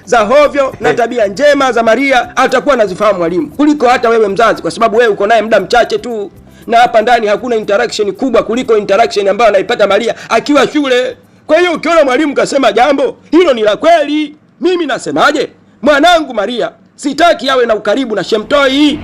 za hovyo na tabia njema za Maria atakuwa anazifahamu mwalimu kuliko hata wewe mzazi, kwa sababu wewe uko naye muda mchache tu, na hapa ndani hakuna interaction kubwa kuliko interaction ambayo anaipata Maria akiwa shule. Kwa hiyo ukiona mwalimu kasema jambo hilo ni la kweli, mimi nasemaje? Mwanangu Maria sitaki awe na ukaribu na Shemtoi.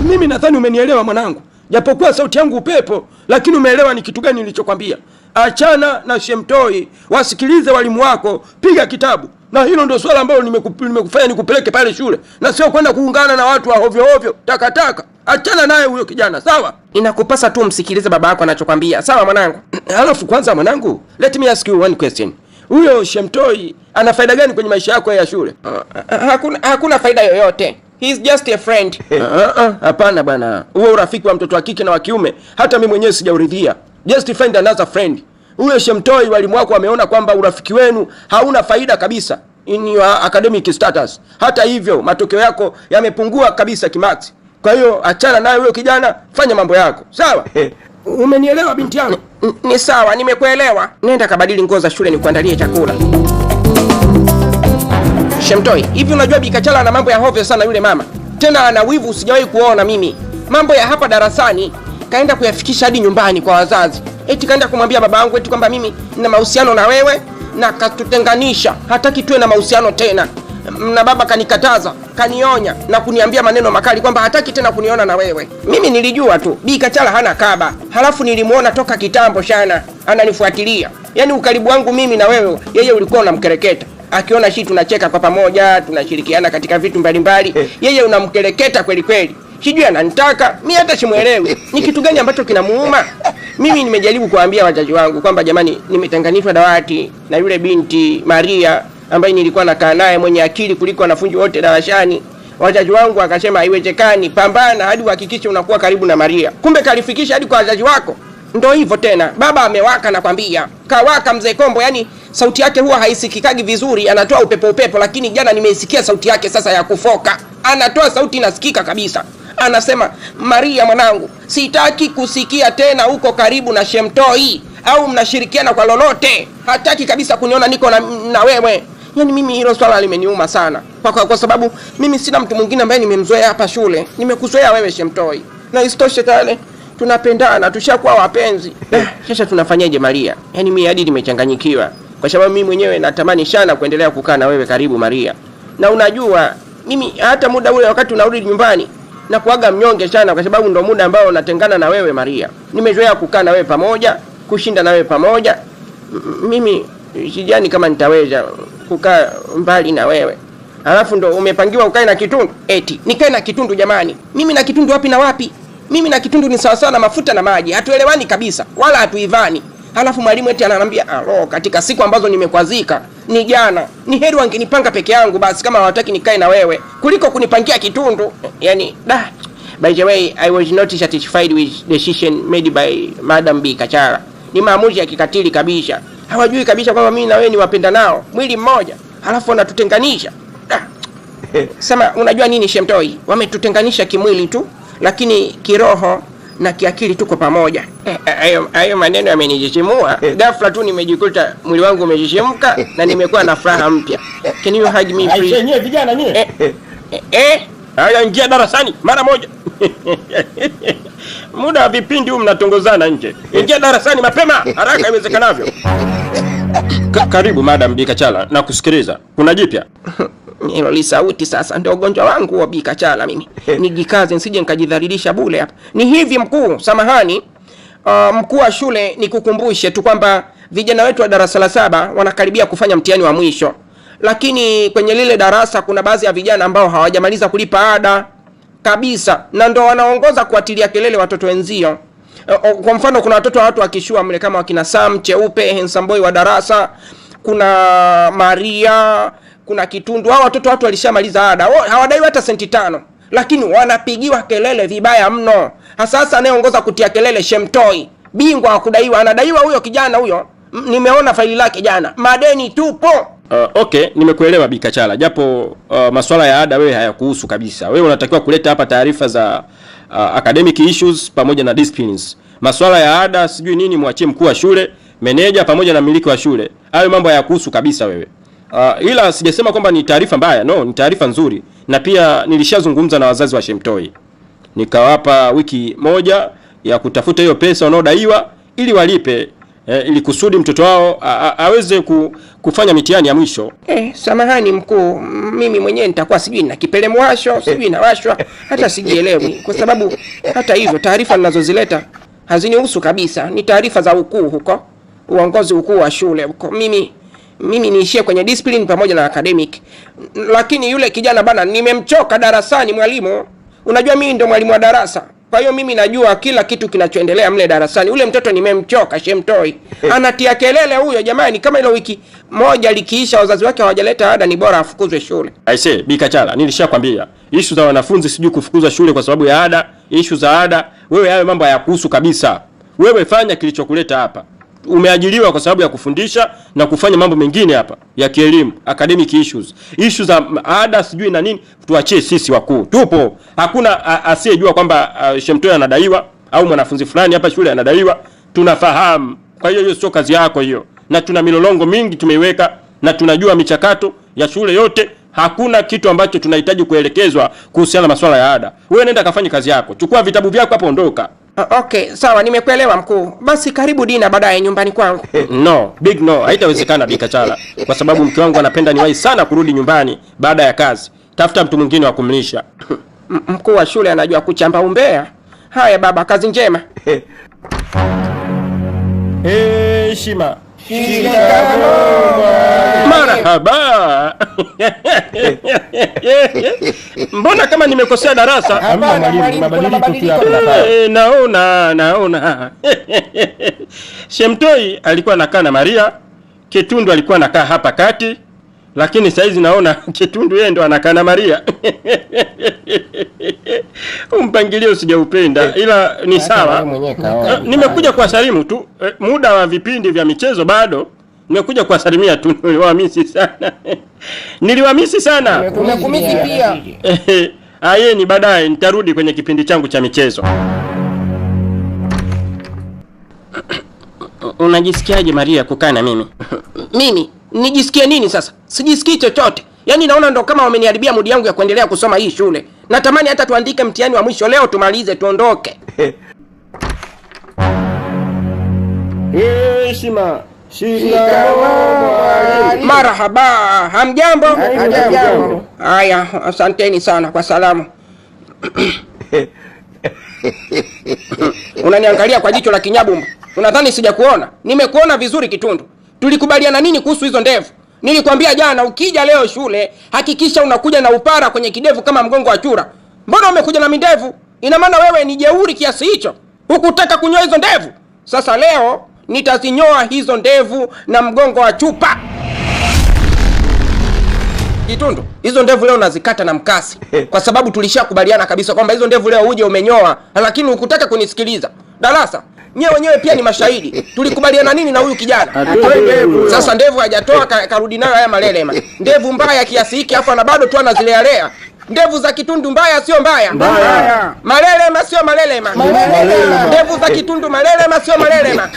Mimi nadhani umenielewa mwanangu, japokuwa sauti yangu upepo, lakini umeelewa ni kitu gani nilichokwambia. Achana na Shemtoi, wasikilize walimu wako, piga kitabu. Na hilo ndio swala ambalo nimekufanya nikupeleke pale shule, na sio kwenda kuungana na watu wa hovyo hovyo takataka. Achana naye huyo kijana, sawa? Inakupasa tu msikilize baba yako anachokwambia, sawa mwanangu? Alafu kwanza mwanangu, let me ask you one question. Huyo Shemtoi ana faida gani kwenye maisha yako ya shule? Hakuna faida yoyote. He's just a friend. Hapana bwana. Huo urafiki wa mtoto wa kike na wa kiume hata mimi mwenyewe sijauridhia. Just find another friend. Huyo Shemtoi walimu wako wameona kwamba urafiki wenu hauna faida kabisa in your academic status. Hata hivyo matokeo yako yamepungua kabisa kimaksi. Kwa hiyo achana naye huyo kijana, fanya mambo yako. Sawa? Umenielewa binti yangu? Ni sawa, nimekuelewa. Nenda kabadili nguo za shule nikuandalie chakula. Shemtoi, hivi unajua Bikachala ana mambo ya hovyo sana yule mama. Tena ana wivu usijawahi kuona mimi. Mambo ya hapa darasani kaenda kuyafikisha hadi nyumbani kwa wazazi. Eti kaenda kumwambia baba yangu eti kwamba mimi nina mahusiano na wewe na katutenganisha. Hataki tuwe na mahusiano tena. Na baba kanikataza, kanionya na kuniambia maneno makali kwamba hataki tena kuniona na wewe. Mimi nilijua tu Bikachala hana kaba. Halafu nilimuona toka kitambo sana ananifuatilia. Yaani ukaribu wangu mimi na wewe yeye ulikuwa unamkereketa. Akiona shii tunacheka kwa pamoja, tunashirikiana katika vitu mbalimbali. Yeye unamkereketa kweli kweli. Sijui ananitaka, mimi hata simuelewi. Ni kitu gani ambacho kinamuuma? Mimi nimejaribu kuambia wazazi wangu kwamba jamani, nimetenganishwa dawati na yule binti Maria ambaye nilikuwa nakaa naye mwenye akili kuliko wanafunzi wote darasani. Wazazi wangu akasema haiwezekani, pambana hadi uhakikishe unakuwa karibu na Maria. Kumbe kalifikisha hadi kwa wazazi wako. Ndio hivyo tena. Baba amewaka nakwambia. Kawaka mzee Kombo, yani sauti yake huwa haisikikagi vizuri, anatoa upepo, lakini jana nimeisikia sauti yake sasa ya kufoka. Anatoa sauti inasikika kabisa. Anasema, Maria mwanangu, sitaki kusikia tena uko karibu na Shemtoi au mnashirikiana kwa lolote. Hataki kabisa kuniona niko na wewe. Yaani mimi hilo swala limeniuma sana. Kwa sababu mimi sina mtu mwingine ambaye nimemzoea hapa shule. Nimekuzoea wewe Shemtoi. Na isitoshe tale tunapendana, tushakuwa wapenzi. Sasa tunafanyaje Maria? Yaani mimi hadi nimechanganyikiwa. Kwa sababu mimi mwenyewe natamani sana kuendelea kukaa na wewe karibu Maria. Na unajua mimi hata muda ule wakati unarudi nyumbani na kuaga mnyonge sana kwa sababu ndo muda ambao natengana na wewe Maria. Nimezoea kukaa na wewe pamoja, kushinda na wewe pamoja. Mimi sijani kama nitaweza kukaa mbali na wewe. Alafu ndo umepangiwa ukae na Kitundu. Eti nikae na Kitundu jamani. Mimi na Kitundu wapi na wapi? Mimi na Kitundu ni sawa sawa na mafuta na maji. Hatuelewani kabisa wala hatuivani. Halafu mwalimu eti ananiambia, katika siku ambazo nimekwazika ni jana. Ni heri wangenipanga peke yangu basi kama hawataki nikae na wewe kuliko kunipangia Kitundu. Yaani by the way, I was not satisfied with decision made by Madam Bikachala. Ni maamuzi ya kikatili kabisa. Hawajui kabisa kwamba mimi na wewe ni wapenda nao, mwili mmoja. Halafu wanatutenganisha. Sema unajua nini Shemtoi? Wametutenganisha kimwili tu, lakini kiroho na kiakili tuko pamoja. Hayo maneno yamenijishimua. Ghafla tu nimejikuta mwili wangu umejishimka na nimekuwa na furaha mpya. Can you hug me please? Nyewe vijana nyewe. Haya ingia darasani mara moja. Muda wa vipindi huu mnatongozana nje. Ingia darasani mapema haraka iwezekanavyo. Karibu Madam Bikachala, nakusikiliza. Kuna jipya? Hilo li sauti sasa ndio ugonjwa wangu wa Bikachala mimi. Nijikaze nisije nikajidhalilisha bure hapa. Ni hivi mkuu, samahani. Mkuu wa shule nikukumbushe tu kwamba vijana wetu wa darasa la 7 wanakaribia kufanya mtihani wa mwisho. Lakini kwenye lile darasa kuna baadhi ya vijana ambao hawajamaliza kulipa ada kabisa na ndio wanaongoza kuatilia kelele watoto wenzio. Kwa mfano kuna watoto wa watu wakishua mle kama wakina Sam Cheupe, handsome boy wa darasa, kuna Maria, kuna Kitundu. Hao watu walishamaliza ada. Hawadaiwi hata senti 5. Lakini wanapigiwa kelele vibaya mno. Sasa anayeongoza kutia kelele Shemtoi. Bingwa wa kudaiwa, anadaiwa huyo kijana huyo. Nimeona faili lake jana. Madeni tupo. Okay, nimekuelewa Bikachala. Japo masuala ya ada wewe hayakuhusu kabisa. Wewe unatakiwa kuleta hapa taarifa za academic issues pamoja na disciplines. Masuala ya ada sijui nini muachie mkuu wa shule. meneja pamoja na mmiliki wa shule. Hayo mambo hayakuhusu kabisa wewe. Ila sijasema kwamba ni taarifa mbaya, no, ni taarifa nzuri. Na pia nilishazungumza na wazazi wa Shemtoi. Nikawapa wiki moja ya kutafuta hiyo pesa wanaodaiwa ili walipe, ili kusudi mtoto wao aweze kufanya mitihani ya mwisho. Samahani mkuu, mimi mwenyewe nitakuwa sijui na kipele mwasho, sijui na washwa, hata sijielewi, kwa sababu hata hizo taarifa ninazozileta hazinihusu kabisa. Ni taarifa za ukuu huko, uongozi ukuu wa shule huko. Mimi niishie kwenye discipline pamoja na academic. Lakini yule kijana bana, nimemchoka darasani mwalimu. Unajua mimi ndo mwalimu wa darasa. Kwa hiyo mimi najua kila kitu kinachoendelea mle darasani. Ule mtoto nimemchoka, Shemtoi. Anatia kelele huyo jamani, kama ile wiki moja likiisha wazazi wake hawajaleta ada, ni bora afukuzwe shule. I say, Bikachala, nilishakwambia. Issue za wanafunzi sijui kufukuzwa shule kwa sababu ya ada, issue za ada, wewe hayo mambo hayakuhusu kabisa. Wewe fanya kilichokuleta hapa. Umeajiriwa kwa sababu ya kufundisha na kufanya mambo mengine hapa ya kielimu, academic issues. Issues za ada sijui na nini, tuachie sisi wakuu. Tupo. Hakuna asiyejua kwamba Shemtoi anadaiwa au mwanafunzi fulani hapa shule anadaiwa. Tunafahamu. Kwa hiyo sio kazi yako hiyo. Na tuna milolongo mingi tumeiweka na tunajua michakato ya shule yote. Hakuna kitu ambacho tunahitaji kuelekezwa kuhusiana na masuala ya ada. Wewe nenda kafanye kazi yako. Chukua vitabu vyako hapo, ondoka. Okay, sawa, nimekuelewa mkuu. Basi karibu dina baadaye nyumbani kwangu. No, big no, haitawezekana Bikachala. Kwa sababu mke wangu anapenda niwahi sana kurudi nyumbani baada ya kazi. Tafuta mtu mwingine wa kumlisha. Mkuu wa shule anajua kuchamba umbea. Haya baba, kazi njema. Heshima. Marhaba. Mbona kama nimekosea darasa? Naona. Shemtoi alikuwa anakaa na Maria, Ketundu alikuwa anakaa hapa kati, lakini saizi naona Ketundu yeye ndo anakaa na Maria. Mpangilio sijaupenda, ila ni sawa. Nimekuja kuwasalimu tu. Muda wa vipindi vya michezo bado. Nimekuja kuwasalimia tu. Niliwamisi sana. Umekumisi pia. Ni baadaye nitarudi kwenye kipindi changu cha michezo. Unajisikiaje Maria kukaa na mimi? Mimi nijisikie nini sasa? Sijisikii chochote. Yaani naona ndo kama wameniharibia mudi yangu ya kuendelea kusoma hii shule. Natamani hata tuandike mtihani wa mwisho leo tumalize tuondoke. Heshima. Marhaba, hamjambo? Haya, asanteni sana kwa salamu. Unaniangalia kwa jicho la kinyabumba. Unadhani sijakuona? Nimekuona vizuri Kitundu. Tulikubaliana nini kuhusu hizo ndevu? Nilikwambia jana ukija leo shule, hakikisha unakuja na upara kwenye kidevu kama mgongo wa chura. Mbona umekuja na midevu? Ina maana wewe ni jeuri kiasi hicho? Hukutaka kunyoa hizo ndevu? Sasa leo nitazinyoa hizo ndevu na mgongo wa chupa. Kitundu, hizo ndevu leo nazikata na mkasi. Kwa sababu tulishakubaliana kabisa kwamba hizo ndevu leo uje umenyoa, lakini hukutaka kunisikiliza. Darasa, nyewe wenyewe pia ni mashahidi. Tulikubaliana nini na huyu kijana? Sasa ndevu hajatoa karudi nayo haya malelema. Ndevu mbaya kiasi hiki afa na bado tu anazilea. Ndevu za Kitundu mbaya sio mbaya. Malelema sio malelema. Ndevu za Kitundu malelema sio malelema.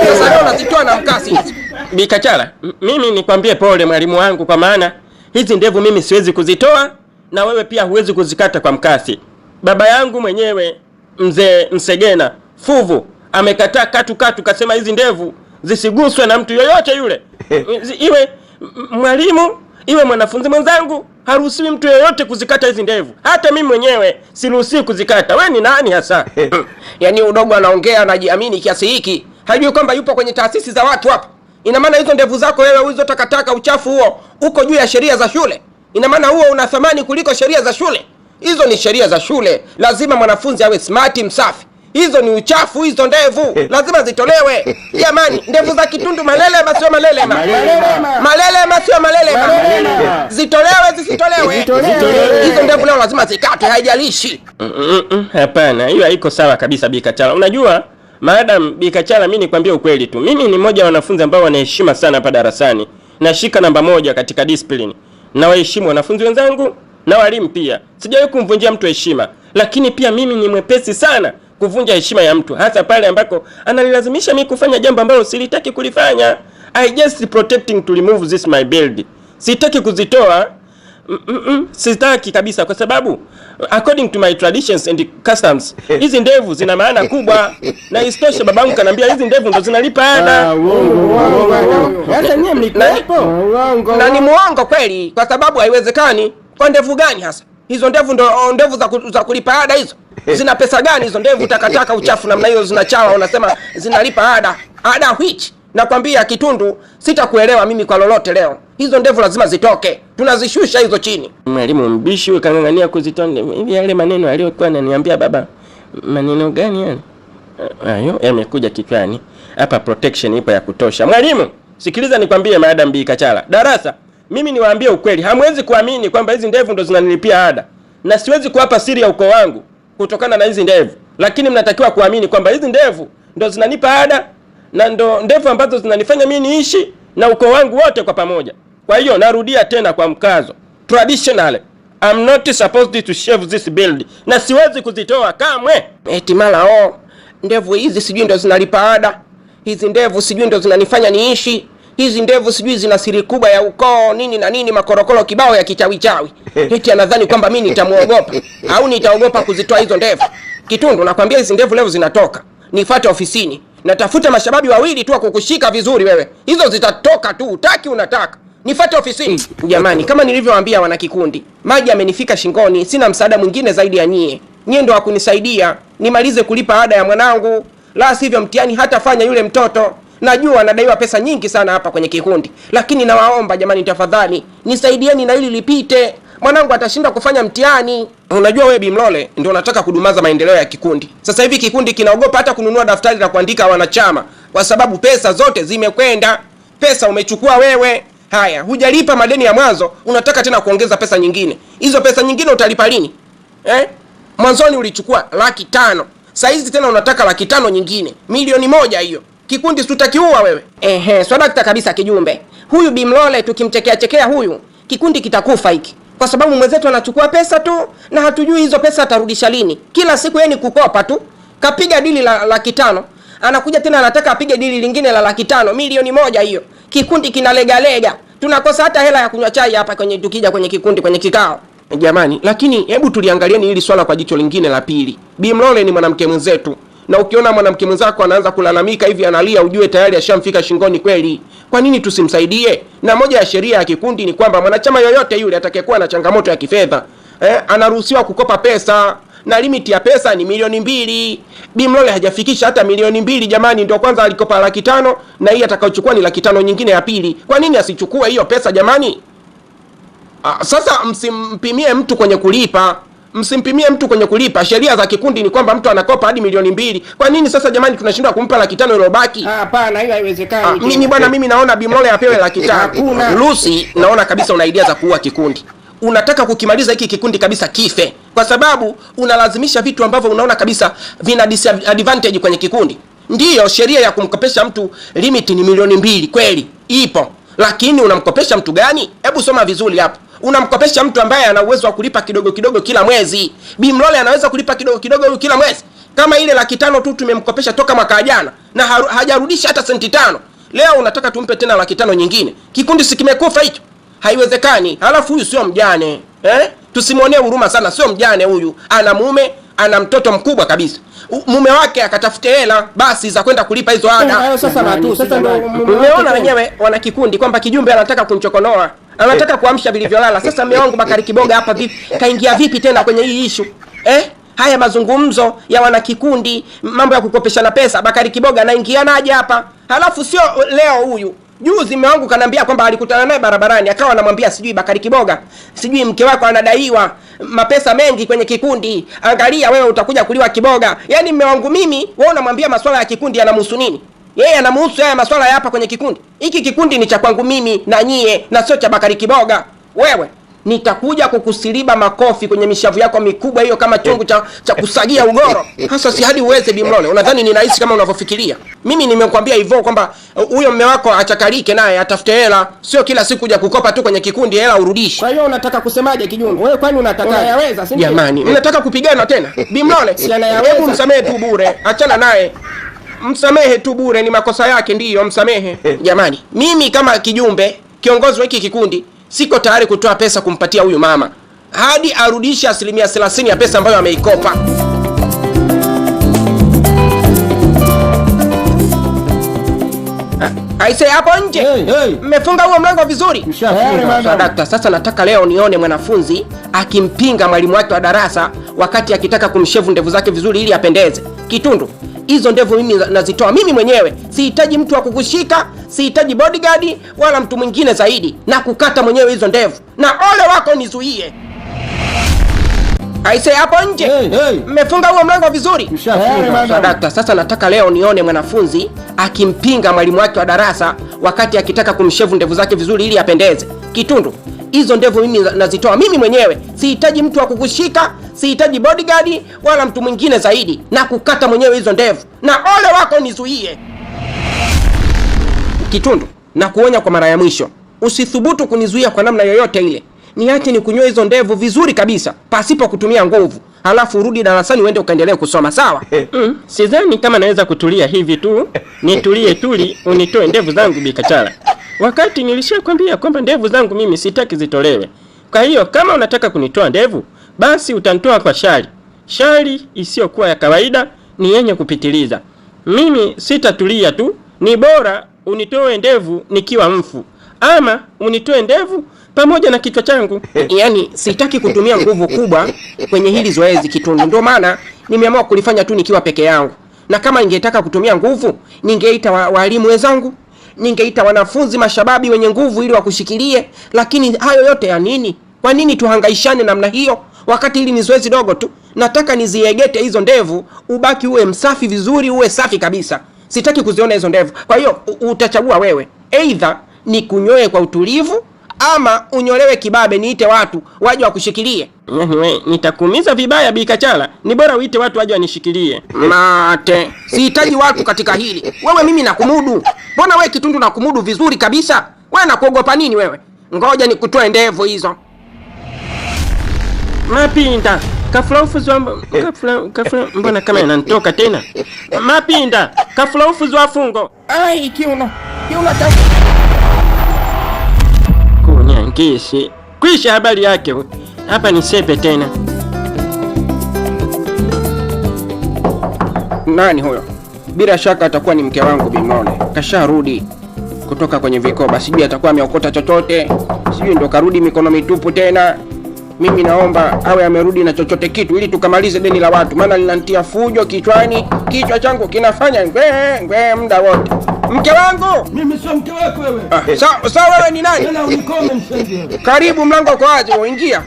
Sasa leo nazitoa na mkasi hizi. Bikachala, mimi nikwambie pole mwalimu wangu, kwa maana hizi ndevu mimi siwezi kuzitoa na wewe pia huwezi kuzikata kwa mkasi. Baba yangu mwenyewe mzee Msegena Fuvu amekataa katu kasema hizi ndevu zisiguswe na mtu yoyote yule. Iwe mwalimu, iwe mwanafunzi mwenzangu, haruhusiwi mtu yoyote kuzikata hizi ndevu. Hata mimi mwenyewe siruhusiwi kuzikata. Wewe ni nani hasa? Yaani udogo anaongea anajiamini kiasi hiki. Hajui kwamba yupo kwenye taasisi za watu hapa. Ina maana hizo ndevu zako wewe hizo takataka uchafu huo uko juu ya sheria za shule. Ina maana huo una thamani kuliko sheria za shule. Hizo ni sheria za shule. Lazima mwanafunzi awe smart, msafi. Hizo ni uchafu, hizo ndevu lazima zitolewe. Jamani, ndevu za Kitundu malelema sio malelema. Malelema sio malelema. Zitolewe zisitolewe. Hizo ndevu leo lazima zikatwe, haijalishi. Hapana, hiyo haiko sawa kabisa Bikachala. Unajua, Madam Bikachala, mimi nikwambia ukweli tu. Mimi ni mmoja wa wanafunzi ambao wanaheshima sana hapa darasani. Nashika namba 1 katika discipline. Na waheshimu wanafunzi wenzangu na walimu pia. Sijawahi kumvunjia mtu heshima. Lakini pia mimi ni mwepesi sana kuvunja heshima ya mtu, hasa pale ambako ananilazimisha mimi kufanya jambo ambalo silitaki kulifanya. I just protecting to remove this my build. Sitaki kuzitoa. Sitaki kabisa, kwa sababu according to my traditions and customs hizi ndevu zina maana kubwa, na isitoshe babangu kanambia hizi ndevu ndo zinalipa ada. Hata nyie mlikuwepo. Na ni muongo kweli, kwa sababu haiwezekani. Kwa ndevu gani hasa? Hizo ndevu ndo ndevu za kulipa ada hizo? Zina pesa gani hizo ndevu takataka uchafu namna hiyo zinachawa unasema zinalipa ada? Ada which? Nakwambia Kitundu, sitakuelewa mimi kwa lolote leo. Hizo ndevu lazima zitoke. Tunazishusha hizo chini. Mwalimu mbishi ukangangania kuzitonde. Hivi yale maneno aliyokuwa ananiambia baba, maneno gani yale? Hayo yamekuja kichwani. Hapa protection ipo ya kutosha. Mwalimu, sikiliza nikwambie Madam Bikachala. Darasa, mimi niwaambie ukweli. Hamwezi kuamini kwamba hizi ndevu ndo zinanilipia ada. Na siwezi kuwapa siri ya ukoo wangu kutokana na hizi ndevu. Lakini mnatakiwa kuamini kwamba hizi ndevu ndo zinanipa ada na ndo ndevu ambazo zinanifanya mimi niishi na ukoo wangu wote kwa pamoja. Kwa hiyo narudia tena kwa mkazo. Traditionally, I'm not supposed to shave this build. Na siwezi kuzitoa kamwe. Eti mala ndevu hizi sijui ndo zinalipa ada. Hizi ndevu sijui ndo zinanifanya niishi. Hizi ndevu sijui zina siri kubwa ya ukoo nini na nini, makorokolo kibao ya kichawi. Eti anadhani kwamba mimi nitamuogopa au nitaogopa kuzitoa hizo ndevu. Kitundu, nakwambia hizi ndevu leo zinatoka. Nifuate ofisini. Natafuta mashababi wawili tu kukushika vizuri wewe. Hizo zitatoka tu, utaki unataka. Nifuate ofisini. Jamani, kama nilivyowaambia wana kikundi, maji yamenifika shingoni, sina msaada mwingine zaidi ya nyie. Nyie ndio wakunisaidia nimalize kulipa ada ya mwanangu. La sivyo mtihani hatafanya yule mtoto. Najua anadaiwa pesa nyingi sana hapa kwenye kikundi, lakini nawaomba jamani, tafadhali nisaidieni na ili lipite. Mwanangu atashinda kufanya mtihani. Unajua wewe Bimlole ndio unataka kudumaza maendeleo ya kikundi. Sasa hivi kikundi kinaogopa hata kununua daftari la kuandika wanachama kwa sababu pesa zote zimekwenda. Pesa umechukua wewe. Haya, hujalipa madeni ya mwanzo, unataka tena kuongeza pesa nyingine. Hizo pesa nyingine utalipa lini? Mwanzoni ulichukua 500,000. Sasa hizi tena unataka 500,000 nyingine. Milioni 1 hiyo. Kikundi tutakiua wewe. Swadakta kabisa kijumbe. Huyu Bimlole tukimchekea huyu, kikundi kitakufa hiki. Kwa sababu mwenzetu anachukua pesa tu na hatujui hizo pesa atarudisha lini. Kila siku yeye ni kukopa tu. Kapiga dili la 500,000. Anakuja tena anataka apige dili lingine la 500,000, milioni 1 hiyo. Kikundi kinalega. Tunakosa hata hela ya kunywa chai hapa tukija kwenye kikundi kwenye kikao. Jamani, lakini hebu tuliangalieni hili swala kwa jicho lingine la pili. Bimlole ni mwanamke mwenzetu. Na ukiona mwanamke mwenzako anaanza kulalamika hivi analia, ujue tayari ashamfika shingoni kweli. Kwa nini tusimsaidie? Na moja ya sheria ya kikundi ni kwamba mwanachama yoyote yule atakayekuwa na changamoto ya kifedha anaruhusiwa kukopa pesa, na limit ya pesa ni milioni 2. Bimlole hajafikisha hata milioni 2 jamani, ndio kwanza alikopa 500,000 na hii atakayochukua ni 500,000 nyingine ya pili. Kwa nini asichukue hiyo pesa jamani? Sasa msimpimie mtu kwenye kulipa. Msimpimie mtu kwenye kulipa. Sheria za kikundi ni kwamba mtu anakopa hadi milioni 2. Kwa nini sasa jamani tunashindwa kumpa 500,000 iliyobaki? Hapana, hiyo haiwezekani. Mimi bwana, mimi naona Bimlole apewe 500,000. Lucy, naona kabisa una idea za kuua kikundi. Unataka kukimaliza hiki kikundi kabisa kife, kwa sababu unalazimisha vitu ambavyo unaona kabisa vina disadvantage kwenye kikundi. Ndiyo, sheria ya kumkopesha mtu limit ni milioni 2 kweli ipo, lakini unamkopesha mtu gani? Hebu soma vizuri hapo. Unamkopesha mtu ambaye ana uwezo wa kulipa kidogo kidogo kila mwezi. Bimlole anaweza kulipa kidogo kidogo kila mwezi. Kama ile 500,000 tu tumemkopesha toka mwaka jana na hajarudisha hata senti 5. Leo unataka tumpe tena 500,000 nyingine. Kikundi si kimekufa hicho? Haiwezekani. Halafu huyu sio mjane. Tusimuonee huruma sana, sio mjane huyu. Ana mume, ana mtoto mkubwa kabisa. Mume wake akatafute hela basi za kwenda kulipa hizo ada. Sasa ndio umeona wenyewe wana kikundi kwamba kijumbe anataka kumchokonoa. Anataka kuamsha vilivyolala. Sasa mume wangu Bakari Kiboga hapa vipi? Kaingia vipi tena kwenye hii issue? Haya mazungumzo ya wana kikundi, mambo ya kukopeshana pesa, Bakari Kiboga anaingianaje hapa? Halafu sio leo huyu. Juzi mume wangu kanambia kwamba alikutana naye barabarani, akawa anamwambia sijui Bakari Kiboga, sijui mke wako anadaiwa mapesa mengi kwenye kikundi. Angalia wewe utakuja kuliwa Kiboga. Yaani mume wangu mimi, wewe unamwambia masuala ya kikundi yanamhusu nini? Yeye anamhusu haya masuala ya hapa kwenye kikundi. Hiki kikundi ni cha kwangu mimi na nyie na sio cha Bakari Kiboga. Wewe nitakuja kukusiliba makofi kwenye mishavu yako mikubwa hiyo kama chungu cha kusagia ugoro. Hasa si hadi uweze Bimlole. Unadhani ninahisi kama unavyofikiria? Mimi nimekwambia hivyo kwamba huyo mume wako achakalike naye atafute hela, sio kila siku kuja kukopa tu kwenye kikundi hela urudishi. Kwa hiyo unataka kusemaje kijumbe? Wewe kwani unataka yaweza, si ndio? Jamani, mnataka kupigana tena? Bimlole, si anayaweza. Hebu msamehe tu bure, achana naye. Msamehe tu bure, ni makosa yake ndiyo, msamehe. Jamani, mimi kama kijumbe, kiongozi wa hiki kikundi, siko tayari kutoa pesa kumpatia huyu mama hadi arudishe 30% ya pesa ambayo ameikopa. Aise hapo nje. Mmefunga huo mlango vizuri? Dakta, sasa nataka leo nione mwanafunzi akimpinga mwalimu wake wa darasa wakati akitaka kumshevu ndevu zake vizuri ili apendeze. Kitundu, hizo ndevu mimi nazitoa mimi mwenyewe. Sihitaji mtu wa kukushika, sihitaji bodyguard wala mtu mwingine zaidi. Na kukata mwenyewe hizo ndevu. Na ole wako nizuie. Aise hapo nje. Mmefunga huo mlango vizuri? Dakta, sasa nataka leo nione mwanafunzi akimpinga mwalimu wake wa darasa wakati akitaka kumshevu ndevu zake vizuri ili apendeze. Kitundu, hizo ndevu mimi nazitoa mimi mwenyewe. Sihitaji mtu wa kukushika, sihitaji bodyguard wala mtu mwingine zaidi. Na kukata mwenyewe hizo ndevu. Na ole wako nizuie. Kitundu, na kuonya kwa mara ya mwisho, usithubutu kunizuia kwa namna yoyote ile. Niache nikunyoe hizo ndevu vizuri kabisa pasipo kutumia nguvu. Halafu urudi darasani uende ukaendelee kusoma, sawa? Sidhani kama naweza kutulia hivi tu. Nitulie tuli unitoe ndevu zangu Bikachala. Wakati nilishakwambia kwamba ndevu zangu mimi sitaki zitolewe. Kwa hiyo kama unataka kunitoa ndevu, basi utanitoa kwa shari. Shari isiyokuwa ya kawaida, ni yenye kupitiliza. Mimi sitatulia tu. Ni bora unitoe ndevu nikiwa mfu, ama unitoe ndevu pamoja na kichwa changu. Yaani sitaki kutumia nguvu kubwa kwenye hili zoezi Kitundu. Ndio maana nimeamua kulifanya tu nikiwa peke yangu. Na kama ningetaka kutumia nguvu, ningeita walimu wenzangu, ningeita wanafunzi mashababi wenye nguvu ili wakushikilie. Lakini hayo yote ya nini? Kwa nini tuhangaishane namna hiyo wakati hili ni zoezi dogo tu? Nataka niziegete hizo ndevu, ubaki uwe msafi vizuri, uwe safi kabisa. Sitaki kuziona hizo ndevu. Kwa hiyo utachagua wewe. Either nikunyoe kwa utulivu ama unyolewe kibabe, niite watu waje wakushikilie. Wewe nitakuumiza vibaya Bikachala. Ni bora uite watu waje wanishikilie. Mate, sihitaji watu katika hili. Wewe mimi nakumudu. Mbona wewe Kitundu nakumudu vizuri kabisa? Wewe nakuogopa nini wewe? Ngoja nikutoe ndevu hizo. Mapinda, kaflaufu zwa mbona kama yananitoka tena? Mapinda, kaflaufu zwa fungo. Ai kiuno ta Kishi. Kwisha habari yake. Hapa ni sepe tena. Nani huyo? Bila shaka atakuwa ni mke wangu Bimone. Kasharudi kutoka kwenye vikoba. Sijui atakuwa ameokota chochote. Sijui ndo karudi mikono mitupu tena. Mimi naomba awe amerudi na chochote kitu ili tukamalize deni la watu. Maana linanitia fujo kichwani. Kichwa changu kinafanya ngwe muda wote. Mke wangu! Mimi sio mke wako wewe. Sawa wewe ni nani? Tena unikome msenge. Karibu, mlango uko wazi, uingia.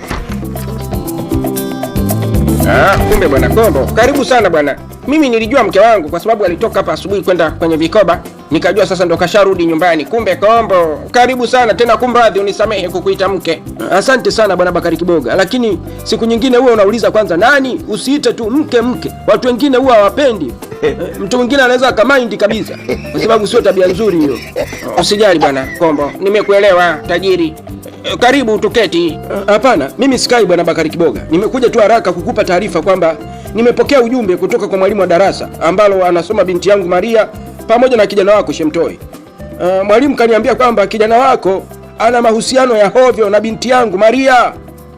Kumbe bwana Kombo. Karibu sana bwana. Mimi nilijua mke wangu kwa sababu alitoka hapa asubuhi kwenda kwenye vikoba. Nikajua sasa ndo kasharudi nyumbani. Kumbe Kombo. Karibu sana tena, kumradhi unisamehe kukuita mke. Asante sana bwana Bakari Kiboga. Lakini siku nyingine huwa unauliza kwanza nani? Usiite tu mke. Watu wengine huwa hawapendi. Mtu mwingine anaweza akamind kabisa. Kwa sababu sio tabia nzuri hiyo. Usijali bwana Kombo. Nimekuelewa tajiri. Karibu tuketi. Hapana, mimi sikai bwana Bakari Kiboga. Nimekuja tu haraka kukupa taarifa kwamba nimepokea ujumbe kutoka kwa mwalimu wa darasa ambalo anasoma binti yangu Maria pamoja na kijana wako Shemtoi. Mwalimu kaniambia kwamba kijana wako ana mahusiano ya hovyo na binti yangu Maria.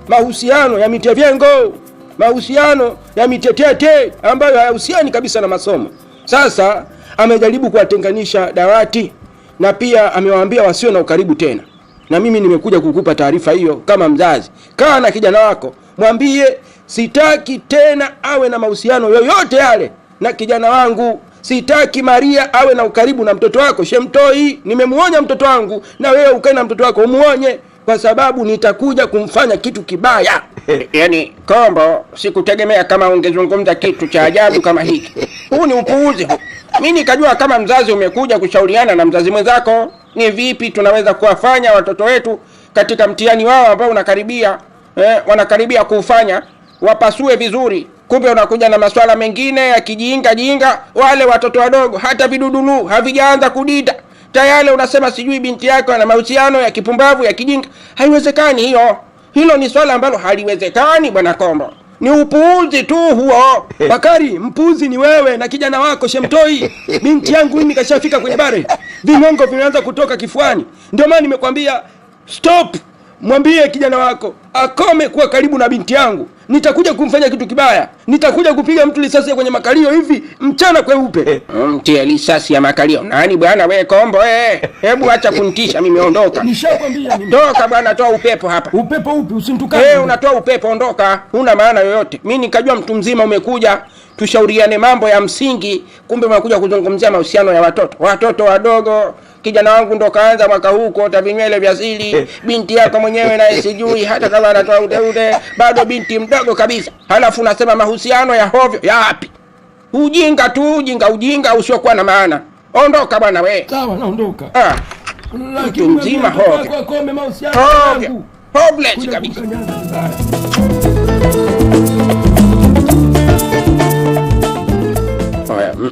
Mahusiano ya mitevyengo, mahusiano ya mitetete ambayo hayahusiani kabisa na masomo. Sasa amejaribu kuwatenganisha dawati na pia amewaambia wasio na ukaribu tena. Na mimi nimekuja kukupa taarifa hiyo kama mzazi. Kaa na kijana wako, mwambie sitaki tena awe na mahusiano yoyote yale na kijana wangu. Sitaki Maria awe na ukaribu na mtoto wako Shemtoi. Nimemuonya mtoto wangu, na wewe ukae na mtoto wako umuonye, kwa sababu nitakuja kumfanya kitu kibaya. Yaani Kombo, sikutegemea kama ungezungumza kitu cha ajabu kama hiki. Huu ni upuuzi. Mimi nikajua kama mzazi umekuja kushauriana na mzazi mwenzako ni vipi tunaweza kuwafanya watoto wetu katika mtihani wao ambao unakaribia wanakaribia kuufanya wapasue vizuri. Kumbe unakuja na maswala mengine ya kijinga. Wale watoto wadogo hata vidudulu havijaanza kudida tayari unasema sijui binti yako ana mahusiano ya kipumbavu ya kijinga. Haiwezekani hiyo. Hilo ni swala ambalo haliwezekani bwana Kombo. Ni upuuzi tu huo. Bakari, mpuzi ni wewe na kijana wako Shemtoi. Binti yangu mimi kashafika kwenye bare. Vimongo vinaanza kutoka kifuani. Ndio maana nimekwambia stop. Mwambie kijana wako akome kuwa karibu na binti yangu. Nitakuja kumfanya kitu kibaya. Nitakuja kupiga mtu risasi kwenye makalio hivi mchana kweupe. Mtie risasi ya makalio. Nani bwana wewe Kombo Hebu acha kunitisha mimi, ondoka. Nishakwambia mimi. Toka bwana, toa upepo hapa. Upepo upi? Usinitukane. Unatoa upepo, ondoka. Huna maana yoyote. Mimi nikajua mtu mzima umekuja tushauriane mambo ya msingi, kumbe unakuja kuzungumzia mahusiano ya watoto wadogo. Kijana wangu ndo kaanza mwaka huu kuota vinywele vya asili. Binti yako mwenyewe naye sijui hata kama anatoa ude bado binti mdogo kabisa. Halafu unasema mahusiano ya hovyo. Yapi? Ujinga tu, ujinga usiokuwa na maana. Ondoka bwana we. Sawa, naondoka. Mtu mzima hovyo. Hopeless kabisa.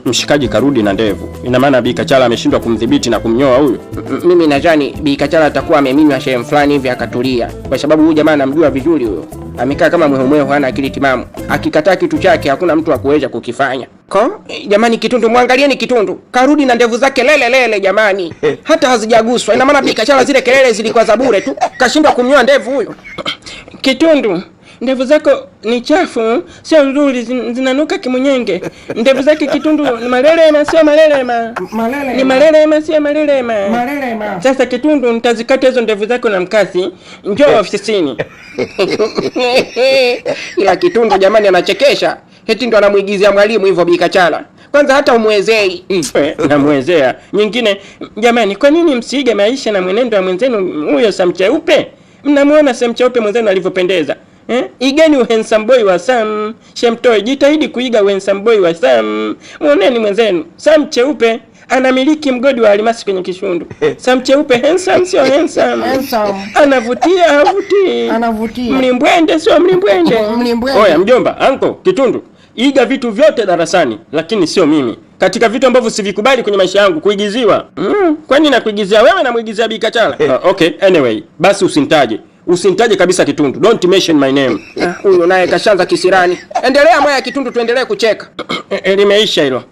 Mshikaji karudi na ndevu. Ina maana Bi Kachala ameshindwa kumdhibiti na kumnyoa huyu. Mimi nadhani Bi Kachala atakuwa ameminywa sehemu fulani hivi akatulia. Kwa sababu huyu jamaa anamjua vizuri huyo. Amekaa kama mwehu hana akili timamu. Akikataa kitu chake hakuna mtu akuweza kukifanya. Jamani Kitundu, mwangalieni Kitundu. Karudi na ndevu zake lele jamani. Hata hazijaguswa. Ina maana Bi Kachala zile kelele zilikuwa za bure tu. Kashindwa kumnyoa ndevu huyo. Kitundu, ndevu zako ni chafu, sio nzuri, zinanuka kimunyenge. Ndevu zake Kitundu ni malelema, sio malelema. Ni malelema, sio malelema. Sasa Kitundu, nitazikata hizo ndevu zako na mkasi. Njoo ofisini. Ila Kitundu jamani anachekesha. Eti ndo anamuigizia mwalimu hivyo Bi Kachala. Kwanza hata umwezei. Namwezea. Nyingine, jamani kwa nini msiige maisha na mwenendo wa mwenzenu huyo Sam Cheupe? Mnamuona Sam Cheupe mwenzenu alivyopendeza. Igeni handsome boy wa Sam. Shemtoi, jitahidi kuiga handsome boy wa Sam. Muoneni mwenzenu Sam Cheupe anamiliki mgodi wa almasi kwenye kishundu. Sam Cheupe handsome, sio handsome. Anavutia, havutii. Mlimbwende, sio mlimbwende. Oya mjomba, anko, Kitundu, iga vitu vyote darasani, lakini sio mimi. Katika vitu ambavyo sivikubali kwenye maisha yangu kuigiziwa. Kwani nakuigizia wewe na muigizia Bi Kachala? Okay, anyway, basi usinitaje kabisa Kitundu. Don't mention my name. Huyo naye kashaanza kisirani. Endelea moya Kitundu, tuendelee kucheka. Limeisha hilo.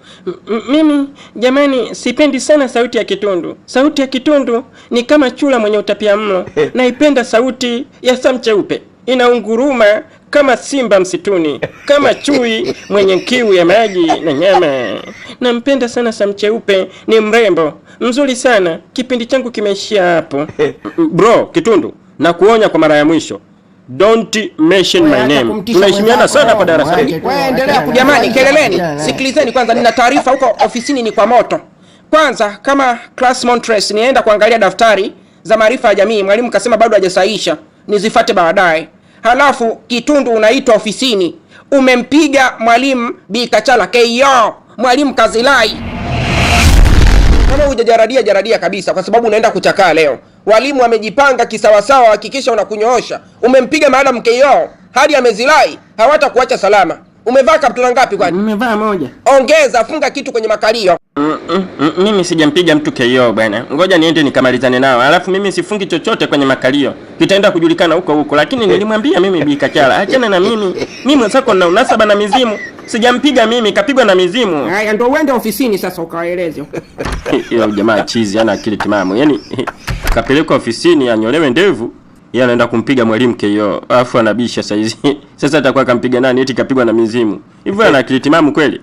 Mimi jamani sipendi sana sauti ya Kitundu. Sauti ya Kitundu ni kama chura mwenye utapia mlo. Naipenda sauti ya Sam Cheupe. Inaunguruma kama simba msituni, kama chui mwenye kiu ya maji na nyama. Nampenda sana Sam Cheupe, ni mrembo, mzuri sana. Kipindi changu kimeishia hapo. Bro, Kitundu, na kuonya kwa mara ya mwisho. Don't mention my name. Tunaheshimiana sana kwa darasani. Endelea jamani, keleleni. Sikilizeni kwanza, nina taarifa huko ofisini ni kwa moto. Kwanza kama class Montres nienda kuangalia daftari za maarifa ya jamii, mwalimu kasema bado hajasahisha. Nizifate baadaye. Halafu Kitundu unaitwa ofisini. Umempiga mwalimu Bi Kachala KO. Mwalimu kazilai. Kama hujajaradia kabisa kwa sababu unaenda kuchakaa leo. Walimu wamejipanga kisawasawa, hakikisha unakunyoosha. Umempiga madam KO hadi amezilai, hawatakuacha salama. Umevaa kaptula ngapi kwani? Nimevaa moja. Ongeza, funga kitu kwenye makalio. Mimi sijampiga mtu KO bwana. Ngoja niende nikamalizane nao. Alafu mimi sifungi chochote kwenye makalio. Kitaenda kujulikana huko. Lakini nilimwambia mimi Bi Kachala, achana na mimi. Mimi mwenzako na unasaba na mizimu. Sijampiga mimi, kapigwa na mizimu. Haya ndio uende ofisini sasa ukawaeleze. Yule jamaa chizi ana akili timamu. Yaani kapelekwa ofisini anyolewe ndevu, yeye anaenda kumpiga mwalimu KO. Alafu anabisha saizi. Sasa atakuwa kampiga nani eti kapigwa na mizimu. Hivyo ana akili timamu kweli?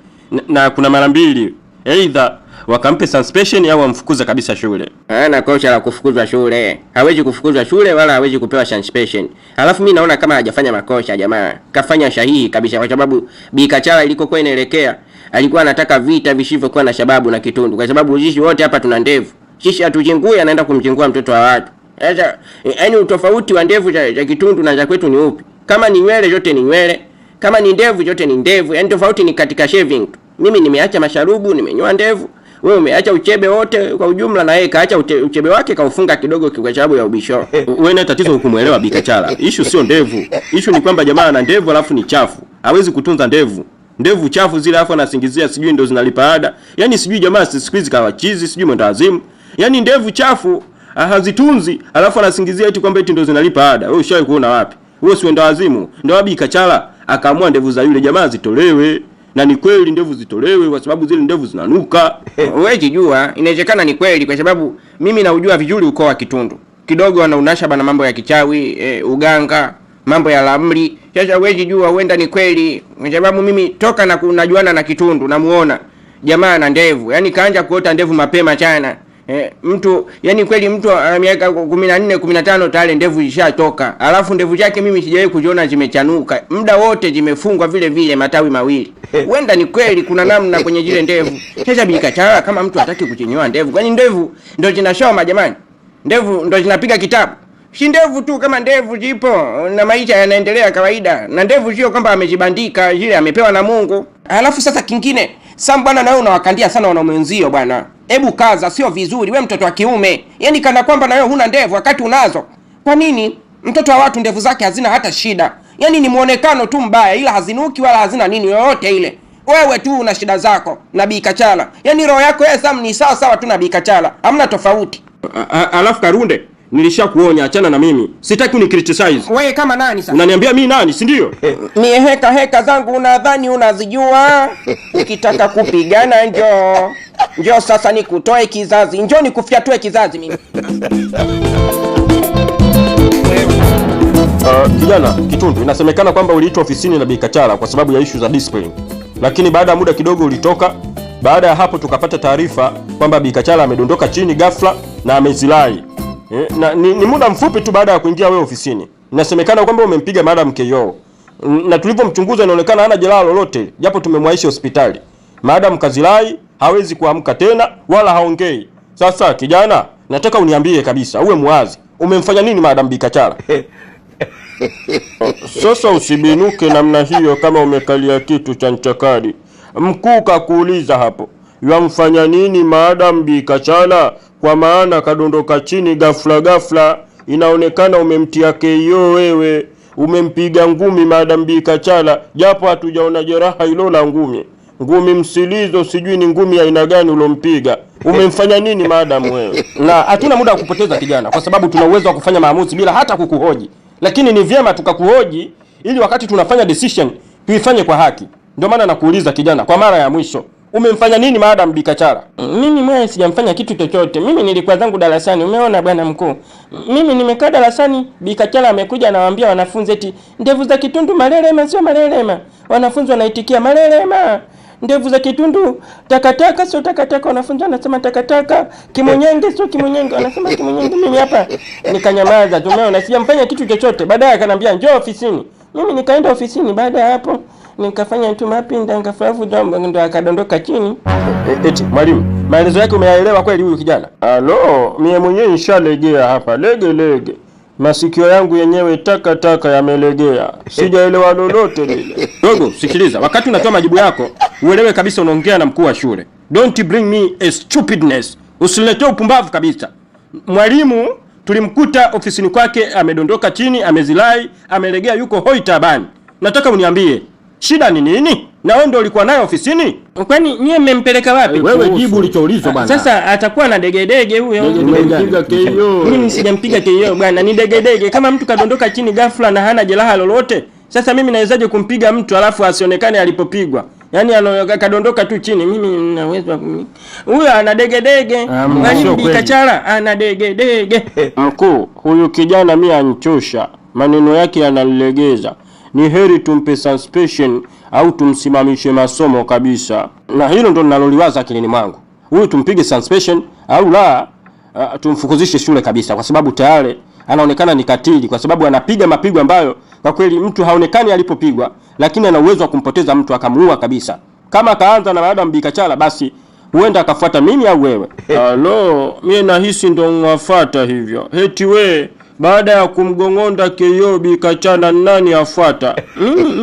Na kuna mara mbili. Either wakampe suspension au wamfukuza kabisa shule. Hana kocha la kufukuzwa shule. Hawezi kufukuzwa shule wala hawezi kupewa suspension. Alafu mimi naona kama hajafanya makosa jamaa. Kafanya sahihi kabisa kwa sababu Bi Kachala ilikokuwa inaelekea alikuwa anataka vita visivyokuwa na sababu na Kitundu. Kwa sababu sisi wote hapa tuna ndevu. Sisi hatujengui, anaenda kumjengua mtoto wa watu. Sasa yaani utofauti wa ndevu za Kitundu na za kwetu ni upi? Kama ni nywele zote ni nywele. Kama ni ndevu zote ni ndevu. Yaani tofauti ni katika shaving. Mimi nimeacha masharubu, nimenyoa ndevu. Wewe umeacha uchebe wote kwa ujumla, na yeye kaacha uchebe wake kaufunga kidogo kwa sababu ya ubisho. Wewe na tatizo ukumuelewa Bi Kachala. Issue sio ndevu. Issue ni kwamba jamaa ana ndevu alafu ni chafu. hawezi kutunza ndevu. Ndevu chafu zile afu anasingizia sijui ndo zinalipa ada. Yaani sijui jamaa siku hizi kawa chizi, sijui mwenda wazimu. Yaani ndevu chafu hazitunzi, alafu anasingizia eti kwamba eti ndo zinalipa ada. Wewe ushawahi kuona wapi? Wewe si mwenda wazimu. Ndio Bi Kachala akaamua ndevu za yule jamaa zitolewe. Na ni kweli ndevu zitolewe kwa sababu zile ndevu zinanuka. Wewe jijua, inawezekana ni kweli kwa sababu mimi naujua vizuri ukoo wa Kitundu. Kidogo wanaunasha bana mambo ya kichawi, uganga, mambo ya lamri. Sasa wewe jijua huenda ni kweli kwa sababu mimi toka na kunajuana na Kitundu namuona jamaa na ndevu. Yaani kaanja kuota ndevu mapema sana. Mtu yani kweli mtu miaka 14 15 tayari ndevu ishatoka. Alafu ndevu zake mimi sijawahi kuziona zimechanuka. Muda wote zimefungwa vile vile matawi mawili. Huenda ni kweli kuna namna kwenye zile ndevu. Sasa Bi Kachala kama mtu hataki kuchinyoa ndevu, kwani ndevu ndio zinashoma jamani? Ndevu ndio zinapiga kitabu. Si ndevu tu, kama ndevu zipo na maisha yanaendelea kawaida. Na ndevu sio kwamba amejibandika, zile amepewa na Mungu. Alafu sasa kingine, Sam bwana, na wewe unawakandia sana wanaume wenzio bwana. Hebu kaza, sio vizuri wewe mtoto wa kiume. Yaani kana kwamba na wewe huna ndevu wakati unazo. Kwa nini? Mtoto wa watu ndevu zake hazina hata shida. Yaani ni muonekano tu mbaya, ila hazinuki wala hazina nini yoyote ile. Wewe tu una shida zako na Bi Kachala. Yaani roho yako wewe Sam ni sawa sawa tu na Bi Kachala. Hamna tofauti. Alafu Karunde, nilishakuonya achana na mimi. Sitaki unicriticize. Wewe kama nani sasa? Unaniambia mimi nani, si ndio? Ni heka zangu unadhani unazijua? Ukitaka kupigana njoo sasa nikutoe kizazi. Njoo nikufyatue kizazi mimi. Kijana Kitundu, inasemekana kwamba uliitwa ofisini na Bi Kachala kwa sababu ya issue za discipline. Lakini baada ya muda kidogo ulitoka. Baada ya hapo tukapata taarifa kwamba Bi Kachala amedondoka chini ghafla na amezilai. Ni muda mfupi tu baada ya kuingia wewe ofisini. Inasemekana kwamba umempiga Madam KO. Na tulipomchunguza inaonekana hana jeraha lolote, japo tumemwaisha hospitali. Madam kazilai, hawezi kuamka tena wala haongei. Sasa kijana, nataka uniambie kabisa, uwe muwazi. Umemfanya nini Madam Bi Kachala? Sasa usibinuke namna hiyo kama umekalia kitu cha nchakari. Mkuu kakuuliza hapo, yamfanya nini Madam Bi Kachala? Kwa maana kadondoka chini ghafla. Inaonekana umemtia KO wewe. Umempiga ngumi Madam Bi Kachala, japo hatujaona jeraha hilo la ngumi. Ngumi msilizo, sijui ni ngumi ya aina gani ulompiga. Umemfanya nini Madam wewe? Na hatuna muda wa kupoteza kijana, kwa sababu tuna uwezo wa kufanya maamuzi bila hata kukuhoji. Lakini ni vyema tukakuhoji ili wakati tunafanya decision tuifanye kwa haki. Ndio maana nakuuliza kijana kwa mara ya mwisho, umemfanya nini Madam Bi Kachala? Mimi mwenyewe sijamfanya kitu chochote. Mimi nilikuwa zangu darasani. Umeona bwana mkuu? Mimi nimekaa darasani, Bi Kachala amekuja anawaambia wanafunzi eti ndevu za Kitundu malelema sio malelema. Wanafunzi wanaitikia malelema. Ndevu za Kitundu takataka sio takataka. Wanafunzi wanasema takataka. Kimunyenge sio kimunyenge. Wanasema kimunyenge. Mimi hapa nikanyamaza. Tumeona sijamfanya kitu chochote. Baadaye akaniambia njoo ofisini. Mimi nikaenda ofisini. Baada ya hapo nikafanya tu mapinda ngafafu ndo akadondoka chini. Eti mwalimu, maelezo yake umeyaelewa kweli huyu kijana? Alo, mimi mwenyewe nishalegea hapa, lege. Masikio yangu yenyewe taka yamelegea. Sijaelewa lolote lile. Dogo, sikiliza, wakati unatoa majibu yako, uelewe kabisa unaongea na mkuu wa shule. Don't bring me a stupidness. Usiletee upumbavu kabisa. Mwalimu tulimkuta ofisini kwake amedondoka chini, amezilai, amelegea, yuko hoi tabani. Nataka uniambie shida ni nini? Na wewe ndio ulikuwa naye ofisini? Kwani nyie mmempeleka wapi? Wewe jibu ulichoulizwa bwana. Sasa atakuwa na degedege huyo. Umempiga KO. Mimi sijampiga KO bwana, ni degedege. Kama mtu kadondoka chini ghafla na hana jeraha lolote, sasa mimi nawezaje kumpiga mtu alafu asionekane alipopigwa? Yaani kadondoka tu chini, mimi naweza huyo ana degedege. Mwalimu Bi Kachala ana degedege. Mkuu, huyu kijana mimi anchosha. Maneno yake yananilegeza. Ni heri tumpe suspension au tumsimamishe masomo kabisa. Na hilo ndo ninaloliwaza akilini mwangu. Huyu tumpige suspension au la tumfukuzishe shule kabisa, kwa sababu tayari anaonekana ni katili, kwa sababu anapiga mapigo ambayo kwa kweli mtu haonekani alipopigwa, lakini ana uwezo wa kumpoteza mtu akamuua kabisa. Kama kaanza na Madam Bi Kachala, basi huenda akafuata mimi au wewe. Alo, mimi nahisi ndo mwafuata hivyo. Heti we baada ya kumgongonda KO Bi Kachala nani afuata?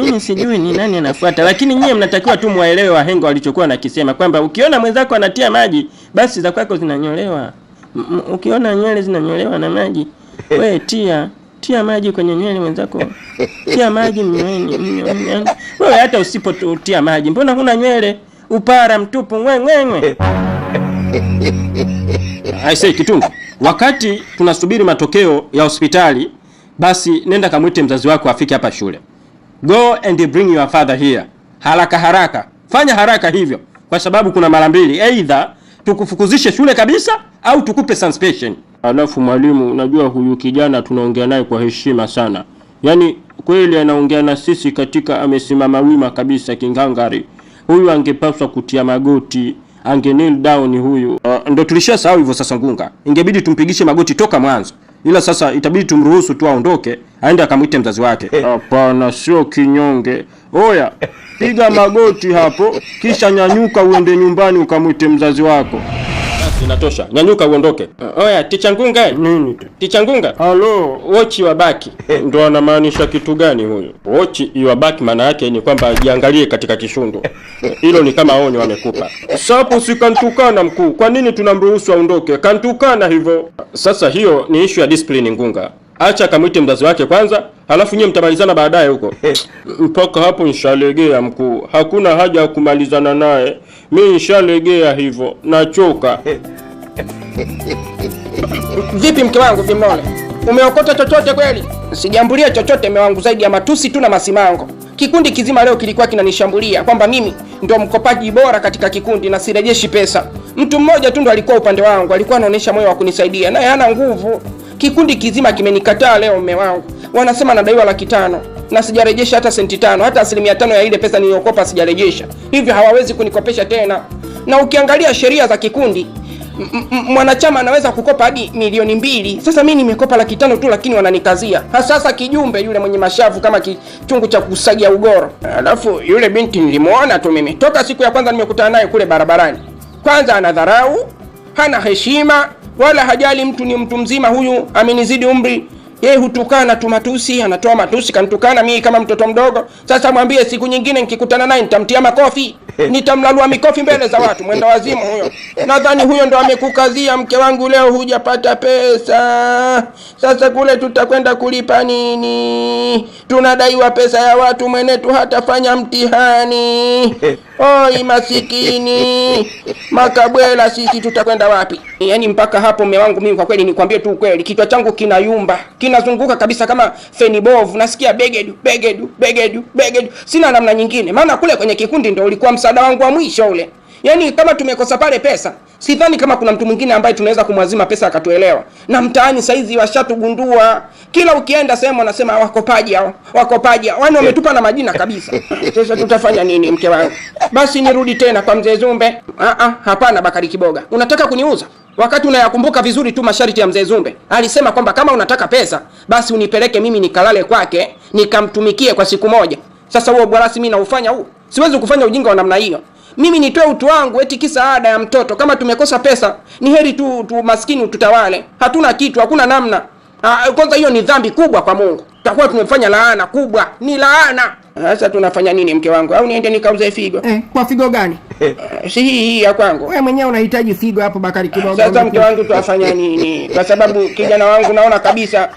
Mimi sijui ni nani anafuata, lakini nyie mnatakiwa tu muelewe wahenga walichokuwa nakisema kwamba ukiona mwenzako anatia maji, basi za kwako zinanyolewa. Ukiona nywele zinanyolewa na maji, wewe tia. tia maji kwenye nywele mwenzako. Tia maji mnyweni. Wewe hata usipotia maji, mbona huna nywele? Upara mtupu ngwengwe. I say Kitundu, wakati tunasubiri matokeo ya hospitali, basi nenda kamwite mzazi wako afike hapa shule. Go and bring your father here. Haraka. Fanya haraka hivyo, kwa sababu kuna mara mbili, either tukufukuzishe shule kabisa au tukupe suspension. Alafu mwalimu, unajua huyu kijana tunaongea naye kwa heshima sana. Yaani kweli anaongea na sisi katika amesimama wima kabisa kingangari. Huyu angepaswa kutia magoti, ange kneel down huyu. Ndio tulishasahau hivyo sasa Ngunga. Ingebidi tumpigishe magoti toka mwanzo. Ila sasa itabidi tumruhusu tu aondoke, aende akamwite mzazi wake. Hapana, sio kinyonge. Oya, piga magoti hapo, kisha nyanyuka uende nyumbani ukamwite mzazi wako. Basi inatosha. Nyanyuka uondoke. Oya, Ticha Ngunga. Nini? Ticha Ngunga. Hello, watch your back. Ndio anamaanisha kitu gani huyo? Watch your back maana yake ni kwamba jiangalie katika kishundo. Hilo ni kama onyo amekupa. Sapo sikantukana mkuu. Kwa nini tunamruhusu aondoke? Kantukana hivyo. Sasa hiyo ni issue ya discipline Ngunga. Acha kamwite mzazi wake kwanza, halafu nyie mtamalizana baadaye huko. Mpaka hapo nishalegea mkuu. Hakuna haja ya kumalizana naye. Mimi nishalegea hivyo. Nachoka. Vipi mke wangu Vimole? Umeokota chochote kweli? Sijambulia chochote mke wangu zaidi ya matusi tu na masimango. Kikundi kizima leo kilikuwa kinanishambulia kwamba mimi ndio mkopaji bora katika kikundi na sirejeshi pesa. Mtu mmoja tu ndo alikuwa upande wangu, alikuwa anaonesha moyo wa kunisaidia, naye hana nguvu. Kikundi kizima kimenikataa leo mume wangu. Wanasema nadaiwa 500 na sijarejesha hata senti 5, hata 5% ya ile pesa niliyokopa sijarejesha. Hivyo hawawezi kunikopesha tena. Na ukiangalia sheria za kikundi, mwanachama anaweza kukopa hadi milioni 2. Sasa mimi nimekopa 500 tu lakini wananikazia. Sasa kijumbe yule mwenye mashavu kama kichungu cha kusagia ugoro. Alafu yule binti nilimuona tu mimi. Toka siku ya kwanza nimekutana naye kule barabarani. Kwanza anadharau, hana heshima, wala hajali mtu ni mtu mzima huyu amenizidi umri. Yeye hutukana tu matusi, anatoa matusi kanitukana mimi kama mtoto mdogo. Sasa mwambie siku nyingine nikikutana naye nitamtia makofi. Nitamlalua mikofi mbele za watu, mwenda wazimu huyo. Nadhani huyo ndo amekukazia mke wangu leo hujapata pesa. Sasa kule tutakwenda kulipa nini? Tunadaiwa pesa ya watu, mwenetu hatafanya mtihani. Oi masikini. Makabwela sisi tutakwenda wapi? Yaani mpaka hapo mume wangu mimi kwa kweli nikwambie tu ukweli, kichwa changu kinayumba. Kinazunguka kabisa kama feni bovu. Nasikia begedu. Sina namna nyingine. Maana kule kwenye kikundi ndio ulikuwa msaada wangu wa mwisho ule. Yaani kama tumekosa pale pesa, sidhani kama kuna mtu mwingine ambaye tunaweza kumwazima pesa akatuelewa. Na mtaani saizi washatugundua. Kila ukienda sehemu wanasema wakopaji hao. Wani wametupa na majina kabisa. Sasa tutafanya nini mke wangu? Basi nirudi tena kwa mzee Zumbe. Hapana Bakari Kiboga. Unataka kuniuza? Wakati unayakumbuka vizuri tu masharti ya mzee Zumbe. Alisema kwamba kama unataka pesa, basi unipeleke mimi nikalale kwake, nikamtumikie kwa siku moja. Sasa huo bwarasi mimi naufanya huu. Siwezi kufanya ujinga wa namna hiyo. Mimi nitoe utu wangu eti kisa ada ya mtoto. Kama tumekosa pesa, ni heri tu maskini tutawale. Hatuna kitu, hakuna namna. Kwanza hiyo ni dhambi kubwa kwa Mungu. Tutakuwa tumefanya laana kubwa. Ni laana. Sasa tunafanya nini mke wangu? Au niende nikauze figo? Kwa figo gani? Si hii ya kwangu. Wewe mwenyewe unahitaji figo hapo Bakari Kiboga. Sasa mke wangu tuafanya nini? Kwa sababu kijana wangu naona kabisa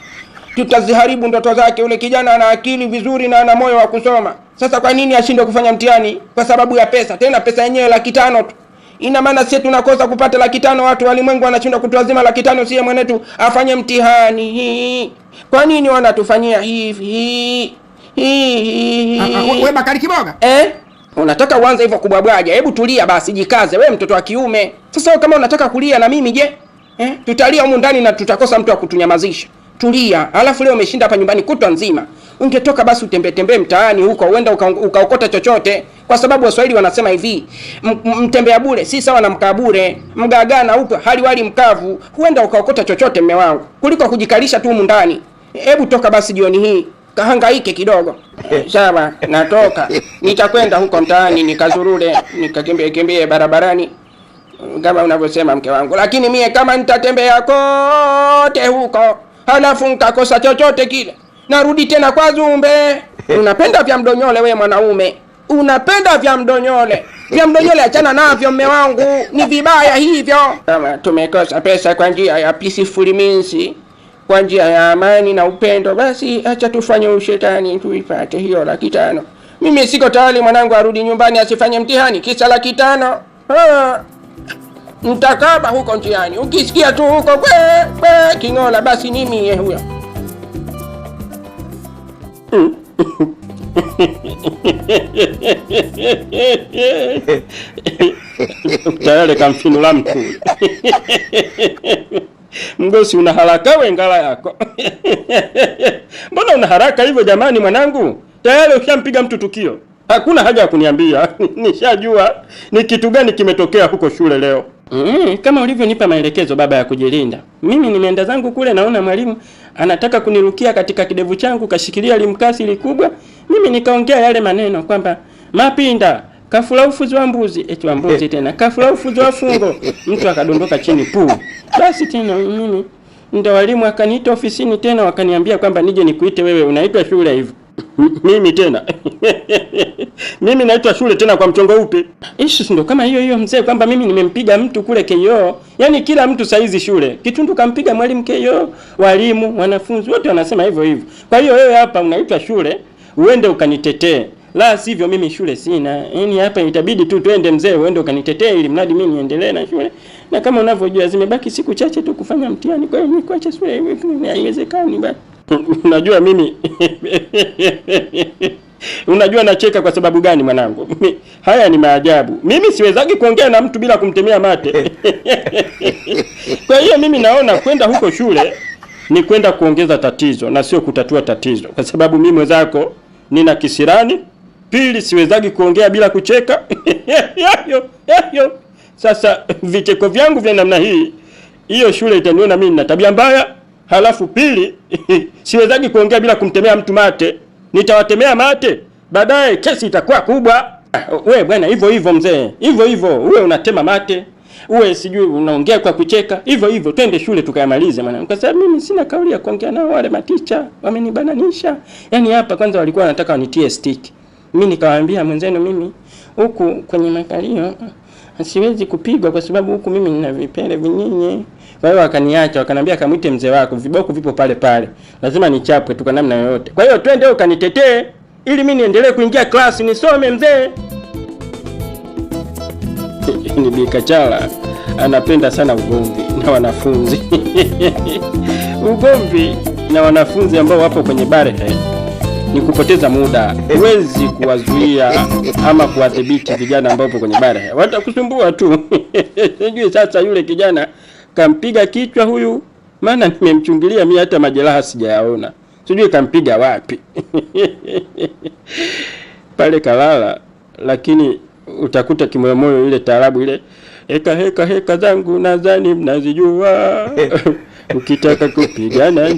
tutaziharibu ndoto zake. Ule kijana ana akili vizuri na ana moyo wa kusoma. Sasa kwa nini ashindwe kufanya mtihani? Kwa sababu ya pesa. Tena pesa yenyewe 500 tu. Ina maana sisi tunakosa kupata 500, watu walimwengu wanashindwa kutuazima 500, sisi mwenetu afanye mtihani. Kwa nini wanatufanyia hivi? Wewe Bakari Kiboga? Unataka uanze hivyo kubwabwaja? Hebu tulia basi, jikaze wewe mtoto wa kiume. Sasa kama unataka kulia na mimi je? Tutalia humu ndani na tutakosa mtu wa kutunyamazisha. Tulia. Alafu leo umeshinda hapa nyumbani kutwa nzima. Ungetoka basi utembee mtaani huko, uenda ukaokota chochote, kwa sababu Waswahili wanasema hivi, mtembea bure si sawa na mkaa bure, mgagana huko hali wali mkavu. Huenda ukaokota chochote mume wangu, kuliko kujikalisha tu humu ndani. Hebu toka basi jioni hii, kahangaike kidogo. Sawa, natoka. Nitakwenda huko mtaani nikazurure, nikakimbie barabarani kama unavyosema mke wangu. Lakini mie kama nitatembea kote huko, halafu nikakosa chochote kile, narudi tena kwa Zumbe. Unapenda vya mdonyole we mwanaume. Unapenda vya mdonyole. Vya mdonyole achana navyo mume wangu. Ni vibaya hivyo. Kama tumekosa pesa kwa njia ya peaceful means, kwa njia ya amani na upendo, basi acha tufanye ushetani tuipate hiyo 500,000. Mimi siko tayari mwanangu arudi nyumbani asifanye mtihani kisa 500,000. Mtakaba huko njiani, ukisikia tu huko kwe kingola, basi ni mie huyo. Tayari kamfinula mtu. Mgosi, una haraka we ngala yako. Mbona una haraka hivyo jamani mwanangu? Tayari ushampiga mtu tukio. Hakuna haja ya kuniambia. Nishajua ni kitu gani kimetokea huko shule leo. Kama ulivyonipa maelekezo baba ya kujilinda. Mimi nimeenda zangu kule, naona mwalimu anataka kunirukia katika kidevu changu, kashikilia limkasi likubwa. Mimi nikaongea yale maneno kwamba Mapinda kafula ufuzi wa mbuzi, eti wa mbuzi tena, kafula ufuzi wa fungo. Mtu akadondoka chini puu. Basi tena mimi ndio walimu akaniita ofisini tena, wakaniambia kwamba nije nikuite wewe, unaitwa shule hivyo. Mimi tena mimi naitwa shule tena kwa mchongo upi? Ishi ndo kama hiyo mzee, kwamba mimi nimempiga mtu kule KO. Yaani kila mtu saizi shule Kitundu kampiga mwalimu KO, walimu, wanafunzi wote wanasema hivyo. Kwa hiyo wewe hapa unaitwa shule uende ukanitetee, la sivyo mimi shule sina. Yaani hapa itabidi tu twende mzee, uende ukanitetee ili mradi mimi niendelee na shule. Na kama unavyojua zimebaki siku chache tu kufanya mtihani, kwa hiyo nikuache shule haiwezekani basi. Unajua mimi unajua nacheka kwa sababu gani mwanangu? Haya ni maajabu. Mimi siwezagi kuongea na mtu bila kumtemea mate. Kwa hiyo mimi naona kwenda huko shule ni kwenda kuongeza tatizo na sio kutatua tatizo, kwa sababu mimi mwenzako nina kisirani. Pili, siwezagi kuongea bila kucheka. Yayo. Sasa vicheko vyangu vya namna hii, hiyo shule itaniona mimi na tabia mbaya. Halafu pili, siwezagi kuongea bila kumtemea mtu mate. Nitawatemea mate, baadaye kesi itakuwa kubwa. Wewe bwana, hivyo mzee. Hivyo uwe unatema mate, uwe sijui unaongea kwa kucheka. Hivyo twende shule tukayamalize mwanangu. Kwa sababu mimi sina kauli ya kuongea nao, wale maticha wamenibananisha. Yaani hapa kwanza walikuwa wanataka wanitie stick. Mimi nikawaambia mwenzenu, mimi huku kwenye makalio siwezi kupigwa kwa sababu huku mimi nina vipele vinyinyi. Kwa hiyo wakaniacha, wakaniambia kamwite mzee wako, viboko vipo pale. Lazima nichapwe tu kwa namna yoyote. Kwa hiyo twende ukanitetee ili mimi niendelee kuingia klasi nisome mzee. Ni Bikachala anapenda sana ugomvi na wanafunzi. Ugomvi na wanafunzi ambao wapo kwenye barehe ni kupoteza muda. Huwezi kuwazuia ama kuwadhibiti vijana ambao wapo kwenye barehe, watakusumbua tu. Sijui sasa yule kijana kampiga kichwa huyu, maana nimemchungilia mimi hata majeraha sijayaona. Sijui kampiga wapi. Pale kalala, lakini utakuta kimoyomoyo ile taarabu ile, heka zangu nadhani mnazijua. Ukitaka kupigana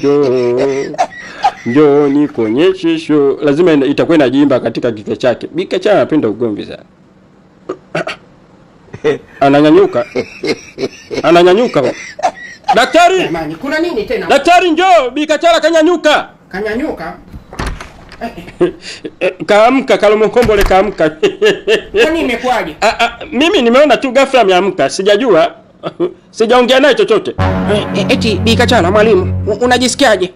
njoo nikonyeshe show. Lazima itakuwa inajiimba katika kichwa chake. Bikachala anapenda ugomvi sana. Ananyanyuka. Daktari! Jamani, kuna nini tena? Daktari njoo, Bikachala kanyanyuka. Kanyanyuka? Kaamka, Kalomokombole kaamka. Kwani imekwaje? Mimi nimeona tu ghafla ameamka, sijajua. Sijaongea naye chochote. Eti Bikachala mwalimu, unajisikiaje?